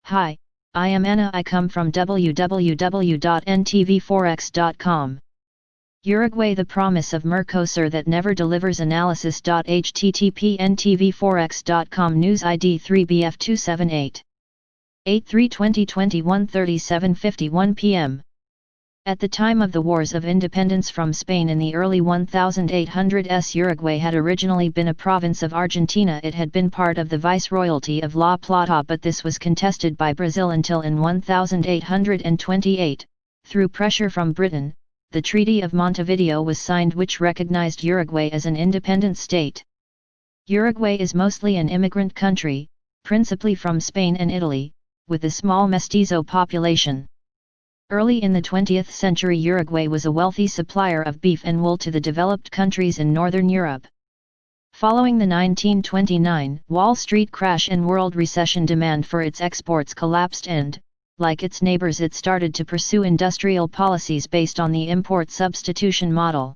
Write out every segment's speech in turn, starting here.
Hi, I am Anna. I come from www.ntvforex.com. Uruguay, the promise of Mercosur that never delivers analysis. http ntvforex.com News ID 3BF278 8/3/2021 37:51 p.m. At the time of the Wars of Independence from Spain in the early 1800s, Uruguay had originally been a province of Argentina. It had been part of the Viceroyalty of La Plata, but this was contested by Brazil until in 1828, through pressure from Britain, the Treaty of Montevideo was signed, which recognized Uruguay as an independent state. Uruguay is mostly an immigrant country, principally from Spain and Italy, with a small mestizo population. Early in the 20th century, Uruguay was a wealthy supplier of beef and wool to the developed countries in Northern Europe. Following the 1929 Wall Street crash and world recession, demand for its exports collapsed and, like its neighbors, it started to pursue industrial policies based on the import substitution model.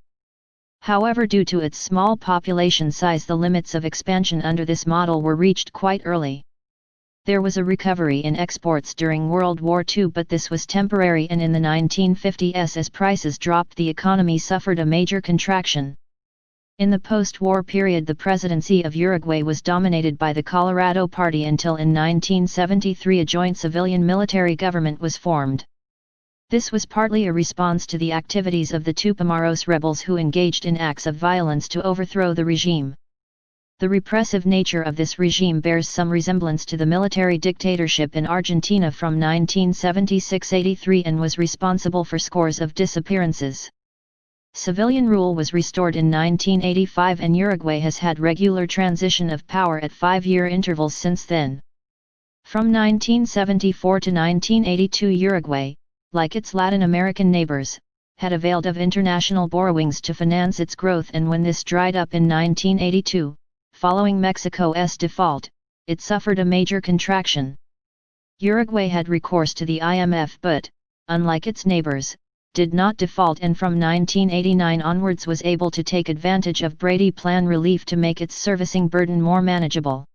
However, due to its small population size, the limits of expansion under this model were reached quite early. There was a recovery in exports during World War II, but this was temporary, and in the 1950s, as prices dropped, the economy suffered a major contraction. In the post-war period, the presidency of Uruguay was dominated by the Colorado Party until in 1973 a joint civilian-military government was formed. This was partly a response to the activities of the Tupamaros rebels, who engaged in acts of violence to overthrow the regime. The repressive nature of this regime bears some resemblance to the military dictatorship in Argentina from 1976-83 and was responsible for scores of disappearances. Civilian rule was restored in 1985, and Uruguay has had regular transition of power at 5-year intervals since then. From 1974 to 1982, Uruguay, like its Latin American neighbors, had availed of international borrowings to finance its growth, and when this dried up in 1982, following Mexico's default, it suffered a major contraction. Uruguay had recourse to the IMF but, unlike its neighbors, did not default, and from 1989 onwards was able to take advantage of Brady Plan relief to make its servicing burden more manageable.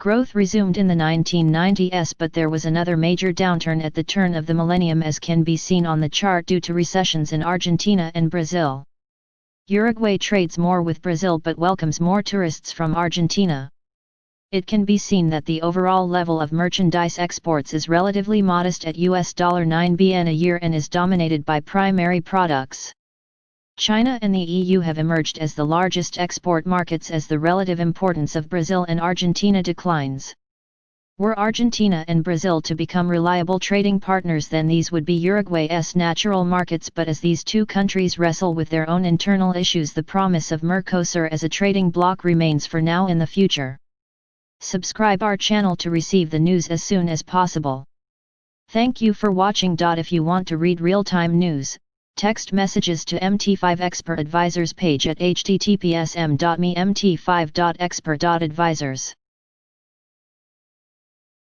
Growth resumed in the 1990s, but there was another major downturn at the turn of the millennium, as can be seen on the chart, due to recessions in Argentina and Brazil. Uruguay trades more with Brazil but welcomes more tourists from Argentina. It can be seen that the overall level of merchandise exports is relatively modest at $9 billion a year and is dominated by primary products. China and the EU have emerged as the largest export markets as the relative importance of Brazil and Argentina declines. Were Argentina and Brazil to become reliable trading partners, then these would be Uruguay's natural markets, but as these two countries wrestle with their own internal issues, the promise of Mercosur as a trading bloc remains for now and the future. Subscribe our channel to receive the news as soon as possible. Thank you for watching. If you want to read real-time news, text messages to itвයි Expert Advisors page at https://m.me mt5.expert.advisors.